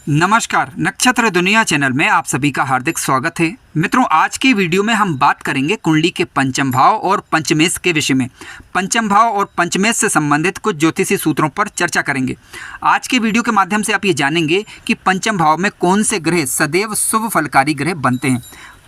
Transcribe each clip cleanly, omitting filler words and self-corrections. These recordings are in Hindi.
नमस्कार, नक्षत्र दुनिया चैनल में आप सभी का हार्दिक स्वागत है। मित्रों, आज की वीडियो में हम बात करेंगे कुंडली के पंचम भाव और पंचमेश के विषय में। पंचम भाव और पंचमेश से संबंधित कुछ ज्योतिषी सूत्रों पर चर्चा करेंगे। आज के वीडियो के माध्यम से आप ये जानेंगे कि पंचम भाव में कौन से ग्रह सदैव शुभ फलकारी ग्रह बनते हैं,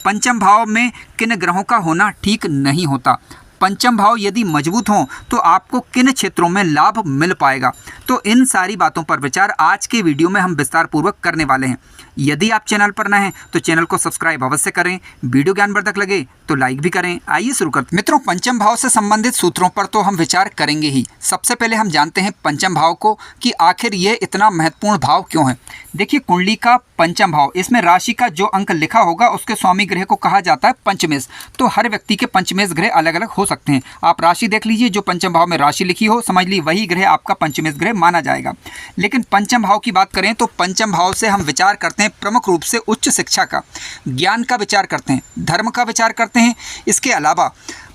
पंचम भाव में किन ग्रहों का होना ठीक नहीं होता, पंचम भाव यदि मजबूत हों तो आपको किन क्षेत्रों में लाभ मिल पाएगा। तो इन सारी बातों पर विचार आज के वीडियो में हम विस्तार पूर्वक करने वाले हैं। यदि आप चैनल पर नए हैं तो चैनल को सब्सक्राइब अवश्य करें, वीडियो ज्ञानवर्धक लगे तो लाइक भी करें। आइए शुरू करते हैं। मित्रों, पंचम भाव से संबंधित सूत्रों पर तो हम विचार करेंगे ही। सबसे पहले हम जानते हैं पंचम भाव को कि आखिर ये इतना महत्वपूर्ण भाव क्यों है। देखिए, कुंडली का पंचम भाव, इसमें राशि का जो अंक लिखा होगा उसके स्वामी ग्रह को कहा जाता है पंचमेश। तो हर व्यक्ति के पंचमेश ग्रह अलग अलग हो सकते हैं। आप राशि देख लीजिए, जो पंचम भाव में राशि लिखी हो समझ ली वही ग्रह आपका पंचमेश ग्रह माना जाएगा। लेकिन पंचम भाव की बात करें तो पंचम भाव से हम विचार करते हैं प्रमुख रूप से उच्च शिक्षा का, ज्ञान का विचार करते हैं, धर्म का विचार करते हैं। इसके अलावा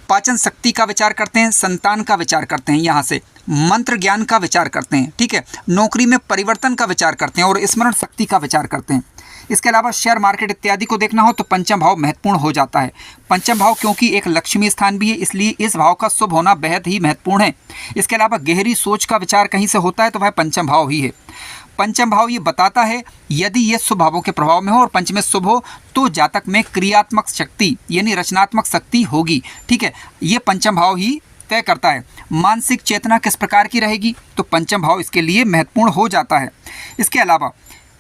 पाचन शक्ति का विचार करते हैं, संतान का विचार करते हैं, यहाँ से मंत्र ज्ञान का विचार करते हैं, ठीक है, नौकरी में परिवर्तन का विचार करते हैं और स्मरण शक्ति का विचार करते हैं। इसके अलावा शेयर मार्केट इत्यादि को देखना हो तो पंचम भाव महत्वपूर्ण हो जाता है। पंचम भाव क्योंकि एक लक्ष्मी स्थान भी है, इसलिए इस भाव का शुभ होना बेहद ही महत्वपूर्ण है। इसके अलावा गहरी सोच का विचार कहीं से होता है तो वह पंचम भाव ही है। पंचम भाव ये बताता है यदि ये शुभ भावों के प्रभाव में हो और पंचमेश शुभ हो तो जातक में क्रियात्मक शक्ति यानी रचनात्मक शक्ति होगी, ठीक है। ये पंचम भाव ही तय करता है मानसिक चेतना किस प्रकार की रहेगी, तो पंचम भाव इसके लिए महत्वपूर्ण हो जाता है। इसके अलावा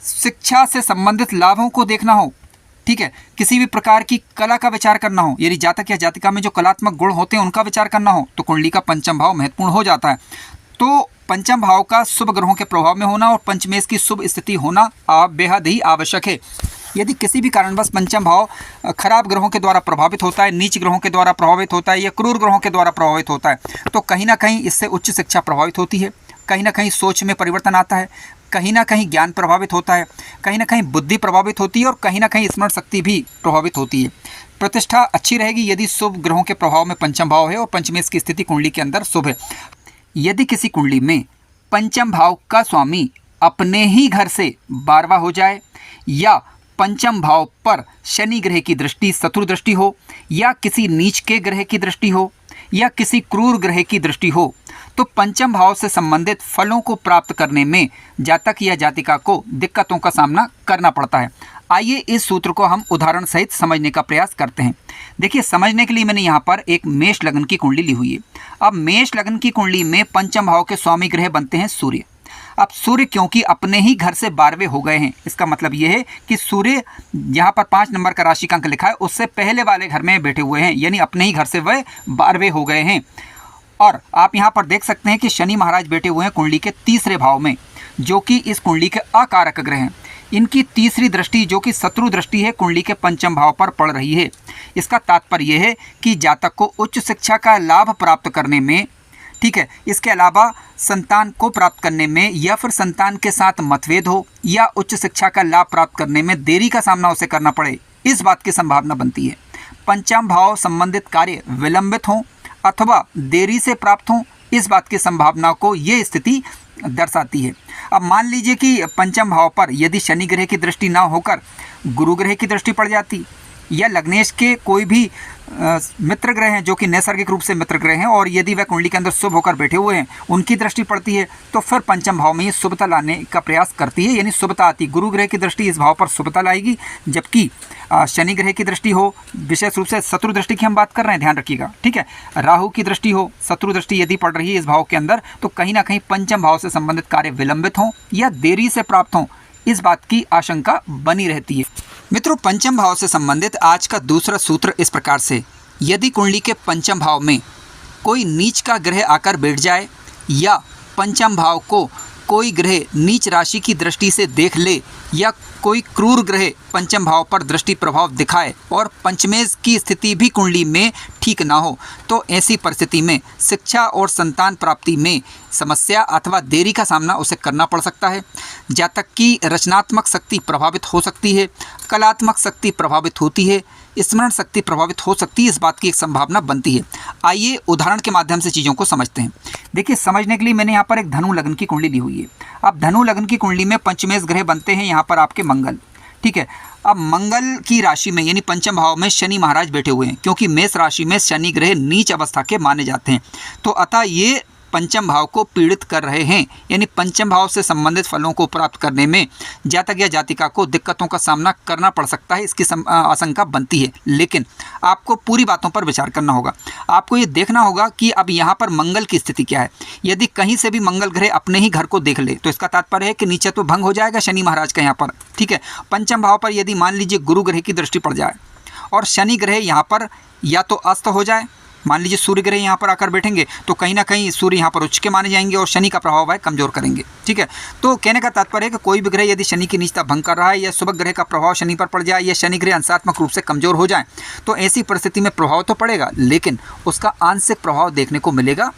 शिक्षा से संबंधित लाभों को देखना हो, ठीक है, किसी भी प्रकार की कला का विचार करना हो, यदि जातक या जातिका में जो कलात्मक गुण होते हैं उनका विचार करना हो तो कुंडली का पंचम भाव महत्वपूर्ण हो जाता है। तो पंचम भाव का शुभ ग्रहों के प्रभाव में होना और पंचमेश की शुभ स्थिति होना बेहद ही आवश्यक है। यदि किसी भी कारणवश पंचम भाव खराब ग्रहों के द्वारा प्रभावित होता है, नीच ग्रहों के द्वारा प्रभावित होता है या क्रूर ग्रहों के द्वारा प्रभावित होता है तो कहीं ना कहीं इससे उच्च शिक्षा प्रभावित होती है, कहीं ना कहीं सोच में परिवर्तन आता है, कहीं ना कहीं ज्ञान प्रभावित होता है, कहीं ना कहीं बुद्धि प्रभावित होती है और कहीं ना कहीं स्मरण शक्ति भी प्रभावित होती है। प्रतिष्ठा अच्छी रहेगी यदि शुभ ग्रहों के प्रभाव में पंचम भाव है और पंचमेश की स्थिति कुंडली के अंदर शुभ है। यदि किसी कुंडली में पंचम भाव का स्वामी अपने ही घर से 12वां हो जाए या पंचम भाव पर शनि ग्रह की दृष्टि शत्रु दृष्टि हो या किसी नीच के ग्रह की दृष्टि हो या किसी क्रूर ग्रह की दृष्टि हो तो पंचम भाव से संबंधित फलों को प्राप्त करने में जातक या जातिका को दिक्कतों का सामना करना पड़ता है। आइए इस सूत्र को हम उदाहरण सहित समझने का प्रयास करते हैं। देखिए, समझने के लिए मैंने यहाँ पर एक मेष लग्न की कुंडली ली हुई है। अब मेष लग्न की कुंडली में पंचम भाव के स्वामी ग्रह बनते हैं सूर्य। अब सूर्य क्योंकि अपने ही घर से 12वें हो गए हैं, इसका मतलब ये है कि सूर्य यहाँ पर 5 नंबर का राशि का अंक लिखा है उससे पहले वाले घर में बैठे हुए हैं, यानी अपने ही घर से वह 12वें हो गए हैं। और आप यहाँ पर देख सकते हैं कि शनि महाराज बैठे हुए हैं कुंडली के तीसरे भाव में, जो कि इस कुंडली के अकारक ग्रह हैं। इनकी तीसरी दृष्टि जो कि शत्रु दृष्टि है कुंडली के पंचम भाव पर पड़ रही है। इसका तात्पर्य यह है कि जातक को उच्च शिक्षा का लाभ प्राप्त करने में, ठीक है, इसके अलावा संतान को प्राप्त करने में या फिर संतान के साथ मतभेद हो या उच्च शिक्षा का लाभ प्राप्त करने में देरी का सामना उसे करना पड़े, इस बात की संभावना बनती है। पंचम भाव संबंधित कार्य विलंबित हों अथवा देरी से प्राप्त हों, इस बात की संभावना को ये स्थिति दर्शाती है। अब मान लीजिए कि पंचम भाव पर यदि शनि ग्रह की दृष्टि ना होकर गुरु ग्रह की दृष्टि पड़ जाती या लग्नेश के कोई भी मित्र ग्रह हैं जो कि नैसर्गिक रूप से मित्र ग्रह हैं और यदि वह कुंडली के अंदर शुभ होकर बैठे हुए हैं उनकी दृष्टि पड़ती है तो फिर पंचम भाव में ये शुभता लाने का प्रयास करती है, यानी शुभता आती। गुरु ग्रह की दृष्टि इस भाव पर शुभता लाएगी, जबकि शनि ग्रह की दृष्टि हो, विशेष रूप से शत्रु दृष्टि की हम बात कर रहे हैं, ध्यान रखिएगा, ठीक है, राहु की दृष्टि हो, शत्रु दृष्टि यदि पड़ रही है इस भाव के अंदर तो कहीं ना कहीं पंचम भाव से संबंधित कार्य विलंबित हों या देरी से प्राप्त हों, इस बात की आशंका बनी रहती है। मित्रों, पंचम भाव से संबंधित आज का दूसरा सूत्र इस प्रकार से, यदि कुंडली के पंचम भाव में कोई नीच का ग्रह आकर बैठ जाए या पंचम भाव को कोई ग्रह नीच राशि की दृष्टि से देख ले या कोई क्रूर ग्रह पंचम भाव पर दृष्टि प्रभाव दिखाए और पंचमेश की स्थिति भी कुंडली में ठीक ना हो तो ऐसी परिस्थिति में शिक्षा और संतान प्राप्ति में समस्या अथवा देरी का सामना उसे करना पड़ सकता है। जातक की रचनात्मक शक्ति प्रभावित हो सकती है, कलात्मक शक्ति प्रभावित होती है, स्मरण शक्ति प्रभावित हो सकती है, इस बात की एक संभावना बनती है। आइए उदाहरण के माध्यम से चीज़ों को समझते हैं। देखिए, समझने के लिए मैंने यहाँ पर एक धनु लग्न की कुंडली ली हुई है। अब धनु लग्न की कुंडली में पंचमेश ग्रह बनते हैं यहाँ पर आपके मंगल, ठीक है। अब मंगल की राशि में यानी पंचम भाव में शनि महाराज बैठे हुए हैं, क्योंकि मेष राशि में शनि ग्रह नीच अवस्था के माने जाते हैं। तो अतः ये पंचम भाव को पीड़ित कर रहे हैं, यानी पंचम भाव से संबंधित फलों को प्राप्त करने में जातक या जातिका को दिक्कतों का सामना करना पड़ सकता है, इसकी आशंका बनती है। लेकिन आपको पूरी बातों पर विचार करना होगा। आपको ये देखना होगा कि अब यहाँ पर मंगल की स्थिति क्या है। यदि कहीं से भी मंगल ग्रह अपने ही घर को देख ले तो इसका तात्पर्य है कि नीचे तो भंग हो जाएगा शनि महाराज का यहाँ पर, ठीक है। पंचम भाव पर यदि मान लीजिए गुरु ग्रह की दृष्टि पड़ जाए और शनि ग्रह यहाँ पर या तो अस्त हो जाए, मान लीजिए सूर्य ग्रह यहाँ पर आकर बैठेंगे तो कहीं ना कहीं सूर्य यहाँ पर उच्च के माने जाएंगे और शनि का प्रभाव है कमजोर करेंगे, ठीक है। तो कहने का तात्पर्य है कि कोई भी ग्रह यदि शनि की नीचता भंग कर रहा है या शुभ ग्रह का प्रभाव शनि पर पड़ जाए या शनि ग्रह अंशात्मक रूप से कमजोर हो जाए तो ऐसी परिस्थिति में प्रभाव तो पड़ेगा, लेकिन उसका आंशिक प्रभाव देखने को मिलेगा।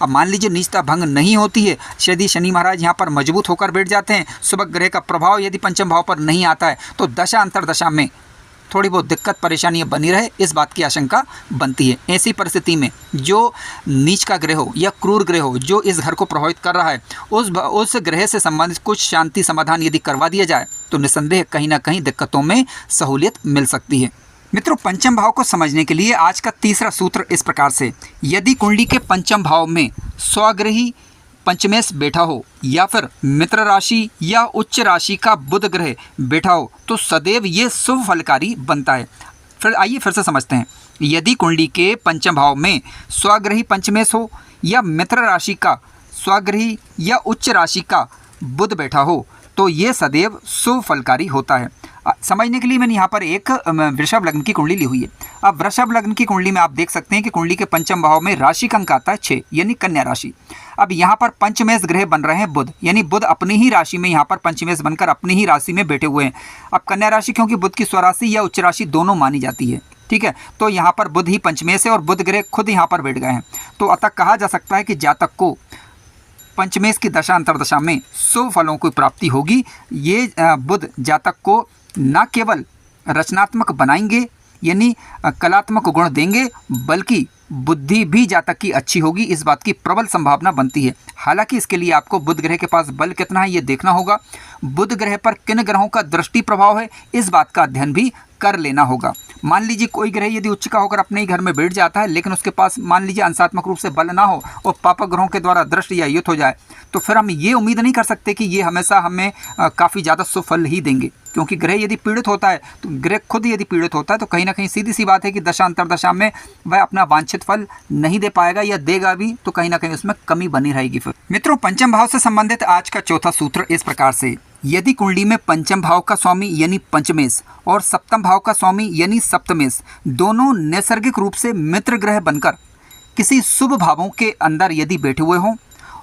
अब मान लीजिए नीचता भंग नहीं होती है, यदि शनि महाराज यहाँ पर मजबूत होकर बैठ जाते हैं, शुभ ग्रह का प्रभाव यदि पंचम भाव पर नहीं आता है तो दशा अंतरदशा में थोड़ी बहुत दिक्कत परेशानियां बनी रहे, इस बात की आशंका बनती है। ऐसी परिस्थिति में जो नीच का ग्रह हो या क्रूर ग्रह हो जो इस घर को प्रभावित कर रहा है उस ग्रह से संबंधित कुछ शांति समाधान यदि करवा दिया जाए तो निस्संदेह कहीं ना कहीं दिक्कतों में सहूलियत मिल सकती है। मित्रों, पंचम भाव को समझने के लिए आज का तीसरा सूत्र इस प्रकार से, यदि कुंडली के पंचम भाव में स्वग्रही पंचमेश बैठा हो या फिर मित्र राशि या उच्च राशि का बुध ग्रह बैठा हो तो सदैव ये शुभ फलकारी बनता है। फिर से समझते हैं। यदि कुंडली के पंचम भाव में स्वग्रही पंचमेश हो या मित्र राशि का स्वग्रही या उच्च राशि का बुध बैठा हो तो ये सदैव शुभ फलकारी होता है। समझने के लिए मैंने यहाँ पर एक वृषभ लग्न की कुंडली ली हुई है। अब वृषभ लग्न की कुंडली में आप देख सकते हैं कि कुंडली के पंचम भाव में राशि का अंक आता है 6 यानी कन्या राशि। अब यहाँ पर पंचमेश ग्रह बन रहे हैं बुध, यानी बुध अपनी ही राशि में यहाँ पर पंचमेश बनकर अपनी ही राशि में बैठे हुए हैं। अब कन्या राशि क्योंकि बुध की स्वराशि या उच्च राशि दोनों मानी जाती है, ठीक है। तो यहाँ पर बुध ही पंचमेश है और बुध ग्रह खुद यहाँ पर बैठ गए हैं। तो अतः कहा जा सकता है कि जातक को पंचमेश की दशा अंतरदशा में शुभ फलों की प्राप्ति होगी। ये बुध जातक को न केवल रचनात्मक बनाएंगे यानी कलात्मक गुण देंगे, बल्कि बुद्धि भी जातक की अच्छी होगी, इस बात की प्रबल संभावना बनती है। हालांकि इसके लिए आपको बुध ग्रह के पास बल कितना है ये देखना होगा। बुध ग्रह पर किन ग्रहों का दृष्टि प्रभाव है इस बात का अध्ययन भी कर लेना होगा। मान लीजिए कोई ग्रह यदि उच्च का होकर अपने ही घर में बैठ जाता है लेकिन उसके पास मान लीजिए अंशात्मक रूप से बल ना हो और पापक ग्रहों के द्वारा दृष्टि या युत हो जाए तो फिर हम ये उम्मीद नहीं कर सकते कि ये हमेशा हमें काफ़ी ज़्यादा सुफल ही देंगे, क्योंकि ग्रह यदि पीड़ित होता है तो ग्रह खुद यदि पीड़ित होता है तो कहीं ना कहीं सीधी सी बात है कि दशा अंतरदशा में वह अपना वांछित फल नहीं दे पाएगा या देगा भी तो कहीं ना कहीं उसमें कमी बनी रहेगी। फिर मित्रों, पंचम भाव से संबंधित आज का चौथा सूत्र इस प्रकार से, यदि कुंडली में पंचम भाव का स्वामी यानी पंचमेश और सप्तम भाव का स्वामी यानी सप्तमेश दोनों नैसर्गिक रूप से मित्र ग्रह बनकर किसी शुभ भावों के अंदर यदि बैठे हुए हों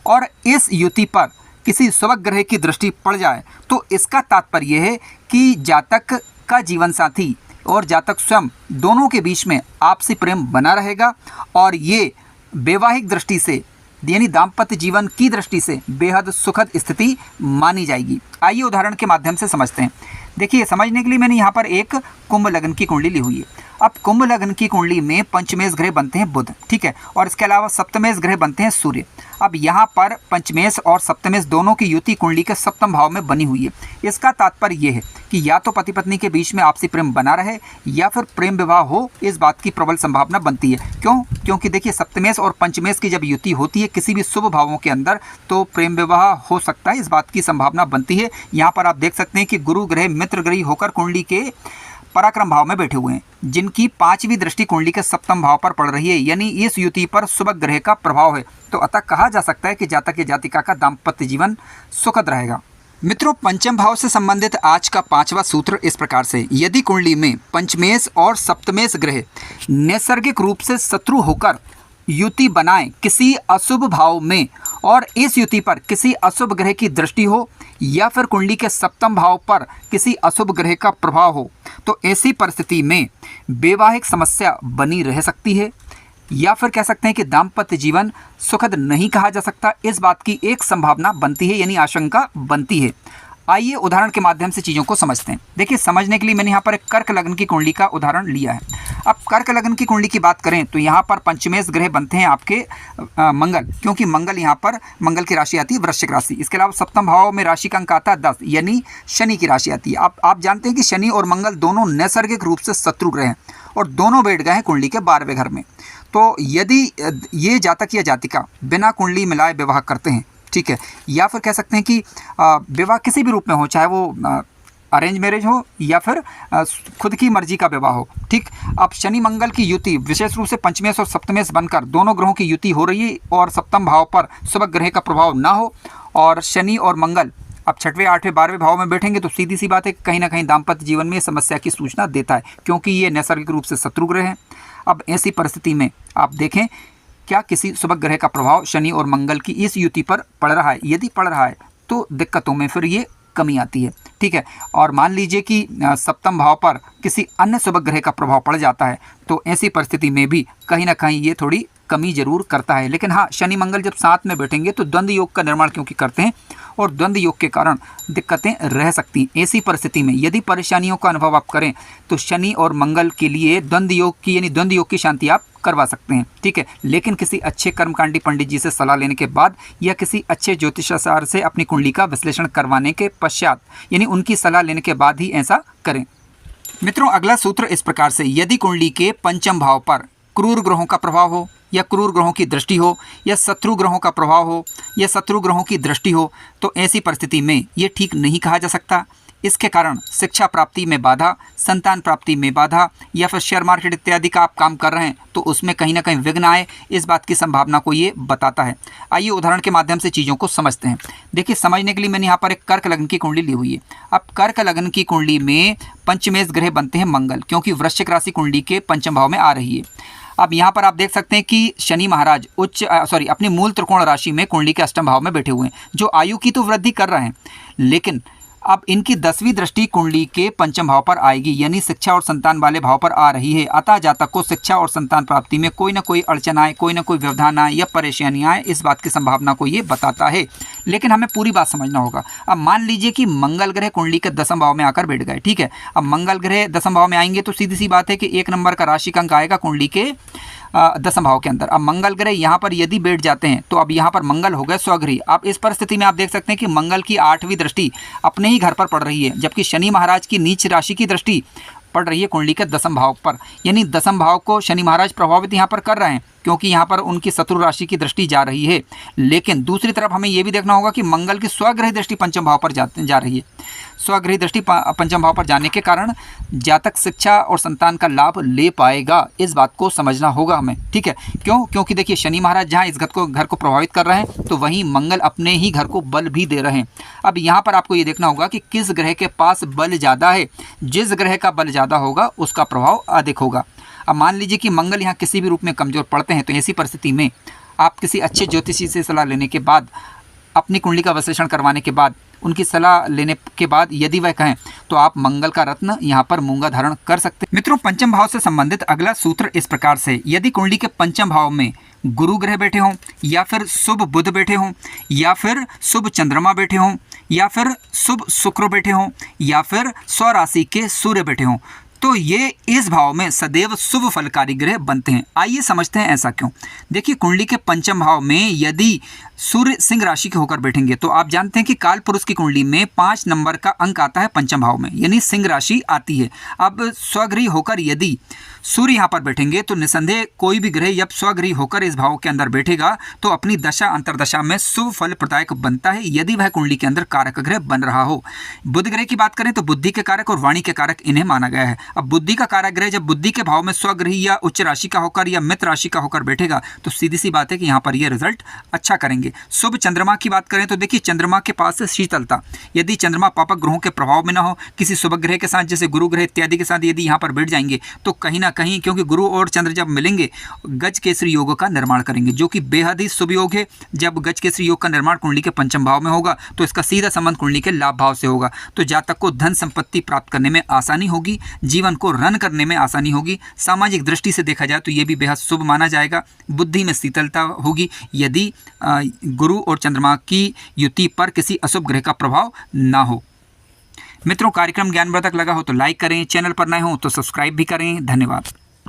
और इस युति पर किसी शुभ ग्रह की दृष्टि पड़ जाए तो इसका तात्पर्य है कि जातक का जीवन साथी और जातक स्वयं दोनों के बीच में आपसी प्रेम बना रहेगा और ये वैवाहिक दृष्टि से यानी दाम्पत्य जीवन की दृष्टि से बेहद सुखद स्थिति मानी जाएगी। आइए उदाहरण के माध्यम से समझते हैं। देखिए, समझने के लिए मैंने यहाँ पर एक कुंभ लग्न की कुंडली ली हुई है। अब कुंभ लग्न की कुंडली में पंचमेश ग्रह बनते हैं बुध, ठीक है, और इसके अलावा सप्तमेश ग्रह बनते हैं सूर्य। अब यहाँ पर पंचमेश और सप्तमेश दोनों की युति कुंडली के सप्तम भाव में बनी हुई है। इसका तात्पर्य यह है कि या तो पति पत्नी के बीच में आपसी प्रेम बना रहे या फिर प्रेम विवाह हो, इस बात की प्रबल संभावना बनती है। क्योंकि देखिए, सप्तमेश और पंचमेश की जब युति होती है किसी भी शुभ भावों के अंदर तो प्रेम विवाह हो सकता है, इस बात की संभावना बनती है। यहाँ पर आप देख सकते हैं कि गुरु ग्रह मित्र ग्रही होकर कुंडली के पराक्रम भाव में बैठे हुए हैं, जिनकी 5वीं दृष्टि कुंडली के सप्तम भाव पर पड़ रही है, यानी इस युति पर शुभ ग्रह का प्रभाव है। तो अतः कहा जा सकता है कि जातक या जातिका का दाम्पत्य जीवन सुखद रहेगा। मित्रों, पंचम भाव से संबंधित आज का 5वां सूत्र इस प्रकार से, यदि कुंडली में पंचमेश और सप्तमेश ग्रह नैसर्गिक रूप से शत्रु होकर युति बनाए किसी अशुभ भाव में और इस युति पर किसी अशुभ ग्रह की दृष्टि हो या फिर कुंडली के सप्तम भाव पर किसी अशुभ ग्रह का प्रभाव हो तो ऐसी परिस्थिति में वैवाहिक समस्या बनी रह सकती है या फिर कह सकते हैं कि दाम्पत्य जीवन सुखद नहीं कहा जा सकता, इस बात की एक संभावना बनती है यानी आशंका बनती है। आइए उदाहरण के माध्यम से चीज़ों को समझते हैं। देखिए, समझने के लिए मैंने यहाँ पर एक कर्क लग्न की कुंडली का उदाहरण लिया है। अब कर्क लग्न की कुंडली की बात करें तो यहाँ पर पंचमेश ग्रह बनते हैं आपके मंगल, क्योंकि मंगल यहाँ पर मंगल की राशि आती है वृश्चिक राशि। इसके अलावा सप्तम भाव में राशि का अंक आता है 10, यानी शनि की राशि आती है। आप जानते हैं कि शनि और मंगल दोनों नैसर्गिक रूप से शत्रु ग्रह हैं और दोनों बैठ गए हैं कुंडली के 12वें घर में। तो यदि ये जातक या जातिका बिना कुंडली मिलाए विवाह करते हैं, ठीक है, या फिर कह सकते हैं कि विवाह किसी भी रूप में हो, चाहे वो अरेंज मैरिज हो या फिर खुद की मर्जी का विवाह हो, ठीक। अब शनि मंगल की युति विशेष रूप से पंचमेश और सप्तमेश बनकर दोनों ग्रहों की युति हो रही है और सप्तम भाव पर शुभ ग्रह का प्रभाव ना हो और शनि और मंगल अब 6वें 8वें 12वें भाव में बैठेंगे, तो सीधी सी बात है कहीं ना कहीं दाम्पत्य जीवन में समस्या की सूचना देता है, क्योंकि ये नैसर्गिक रूप से शत्रु ग्रह हैं। अब ऐसी परिस्थिति में आप देखें क्या किसी शुभ ग्रह का प्रभाव शनि और मंगल की इस युति पर पड़ रहा है। यदि पड़ रहा है तो दिक्कतों में फिर ये कमी आती है, ठीक है। और मान लीजिए कि सप्तम भाव पर किसी अन्य शुभ ग्रह का प्रभाव पड़ जाता है, तो ऐसी परिस्थिति में भी कहीं ना कहीं ये थोड़ी कमी जरूर करता है। लेकिन हाँ, शनि मंगल जब साथ में बैठेंगे तो द्वंद्व योग का निर्माण क्योंकि करते हैं और द्वंद्व योग के कारण दिक्कतें रह सकती हैं। ऐसी परिस्थिति में यदि परेशानियों का अनुभव आप करें तो शनि और मंगल के लिए द्वंद्व योग की यानी द्वंद्व योग की शांति आप करवा सकते हैं, ठीक है। लेकिन किसी अच्छे कर्मकांडी पंडित जी से सलाह लेने के बाद या किसी अच्छे ज्योतिषाचार्य से अपनी कुंडली का विश्लेषण करवाने के पश्चात यानी उनकी सलाह लेने के बाद ही ऐसा करें। मित्रों, अगला सूत्र इस प्रकार से, यदि कुंडली के पंचम भाव पर क्रूर ग्रहों का प्रभाव हो या क्रूर ग्रहों की दृष्टि हो या शत्रु ग्रहों का प्रभाव हो या शत्रु ग्रहों की दृष्टि हो, तो ऐसी परिस्थिति में ये ठीक नहीं कहा जा सकता। इसके कारण शिक्षा प्राप्ति में बाधा, संतान प्राप्ति में बाधा या फिर शेयर मार्केट इत्यादि का आप काम कर रहे हैं तो उसमें कहीं ना कहीं विघ्न आए, इस बात की संभावना को ये बताता है। आइए उदाहरण के माध्यम से चीज़ों को समझते हैं। देखिए, समझने के लिए मैंने यहाँ पर एक कर्क लग्न की कुंडली ली हुई है। अब कर्क लग्न की कुंडली में पंचमेश ग्रह बनते हैं मंगल, क्योंकि वृश्चिक राशि कुंडली के पंचम भाव में आ रही है। अब यहाँ पर आप देख सकते हैं कि शनि महाराज अपनी मूल त्रिकोण राशि में कुंडली के अष्टम भाव में बैठे हुए हैं, जो आयु की तो वृद्धि कर रहे हैं, लेकिन अब इनकी 10वीं दृष्टि कुंडली के पंचम भाव पर आएगी, यानी शिक्षा और संतान वाले भाव पर आ रही है। अतः जातक को शिक्षा और संतान प्राप्ति में कोई ना कोई अड़चन आए, कोई ना कोई व्यवधान आए या परेशानी आए, इस बात की संभावना को ये बताता है। लेकिन हमें पूरी बात समझना होगा। अब मान लीजिए कि मंगल ग्रह कुंडली के 10वें भाव में आकर बैठ गए, ठीक है। अब मंगल ग्रह 10वें भाव में आएंगे तो सीधी सी बात है कि 1 नंबर का राशि का अंक आएगा कुंडली के 10वें भाव के अंदर। अब मंगल ग्रह यहाँ पर यदि बैठ जाते हैं तो अब यहाँ पर मंगल हो गए स्वगृही। अब इस परिस्थिति में आप देख सकते हैं कि मंगल की 8वीं दृष्टि अपने ही घर पर पड़ रही है, जबकि शनि महाराज की नीच राशि की दृष्टि पड़ रही है कुंडली के 10वें भाव पर, यानी 10वें भाव को शनि महाराज प्रभावित यहाँ पर कर रहे हैं, क्योंकि यहाँ पर उनकी शत्रु राशि की दृष्टि जा रही है। लेकिन दूसरी तरफ हमें यह भी देखना होगा कि मंगल की स्वगृह दृष्टि पंचम भाव पर जा रही है। स्वगृह दृष्टि पंचम भाव पर जाने के कारण जातक शिक्षा और संतान का लाभ ले पाएगा, इस बात को समझना होगा हमें, ठीक है। क्योंकि देखिए, शनि महाराज जहाँ इस घर को प्रभावित कर रहे हैं तो वहीं मंगल अपने ही घर को बल भी दे रहे हैं। अब यहाँ पर आपको ये देखना होगा कि किस ग्रह के पास बल ज़्यादा है। जिस ग्रह का बल ज़्यादा होगा उसका प्रभाव अधिक होगा। अब मान लीजिए कि मंगल यहाँ किसी भी रूप में कमज़ोर पड़ते हैं, तो ऐसी परिस्थिति में आप किसी अच्छे ज्योतिषी से सलाह लेने के बाद, अपनी कुंडली का विश्लेषण करवाने के बाद, उनकी सलाह लेने के बाद यदि वह कहें तो आप मंगल का रत्न यहाँ पर मूंगा धारण कर सकते हैं। मित्रों, पंचम भाव से संबंधित अगला सूत्र इस प्रकार से, यदि कुंडली के पंचम भाव में गुरु ग्रह बैठे हों या फिर शुभ बुध बैठे हों या फिर शुभ चंद्रमा बैठे हों या फिर शुभ शुक्र बैठे हों या फिर स्वराशि के सूर्य बैठे हों, तो ये इस भाव में सदैव शुभ फलकारी ग्रह बनते हैं। आइए समझते हैं ऐसा क्यों। देखिए, कुंडली के पंचम भाव में यदि सूर्य सिंह राशि के होकर बैठेंगे तो आप जानते हैं कि काल पुरुष की कुंडली में 5 नंबर का अंक आता है पंचम भाव में, यानी सिंह राशि आती है। अब स्वगृही होकर यदि सूर्य यहाँ पर बैठेंगे तो निसंदेह कोई भी ग्रह जब स्वगृही होकर इस भाव के अंदर बैठेगा तो अपनी दशा अंतरदशा में शुभ फल प्रदायक बनता है, यदि वह कुंडली के अंदर कारक ग्रह बन रहा हो। बुध ग्रह की बात करें तो बुद्धि के कारक और वाणी के कारक इन्हें माना गया है। अब बुद्धि का कारक ग्रह जब बुद्धि के भाव में स्वगृही या उच्च राशि का होकर या मित्र राशि का होकर बैठेगा तो सीधी सी बात है कि यहाँ पर ये रिजल्ट अच्छा करेंगे। शुभ चंद्रमा की बात करें तो देखिए, चंद्रमा के पास से शीतलता, यदि चंद्रमा पापक ग्रहों के प्रभाव में ना हो, किसी शुभ ग्रह के साथ जैसे गुरु ग्रह इत्यादि के साथ यदि यहाँ पर बैठ जाएंगे तो कहीं ना कहीं, क्योंकि गुरु और चंद्र जब मिलेंगे गज केसरी योग का निर्माण करेंगे, जो कि बेहद ही शुभ योग है। जब गज केसरी योग का निर्माण कुंडली के पंचम भाव में होगा तो इसका सीधा संबंध कुंडली के लाभ भाव से होगा। तो जातक को धन संपत्ति प्राप्त करने में आसानी होगी, जीवन को रन करने में आसानी होगी। सामाजिक दृष्टि से देखा जाए तो ये भी बेहद शुभ माना जाएगा। बुद्धि में शीतलता होगी यदि गुरु और चंद्रमा की युति पर किसी अशुभ ग्रह का प्रभाव ना हो। मित्रों कार्यक्रम ज्ञानवर्धक लगा हो तो लाइक करें, चैनल पर नए हो तो सब्सक्राइब भी करें। धन्यवाद।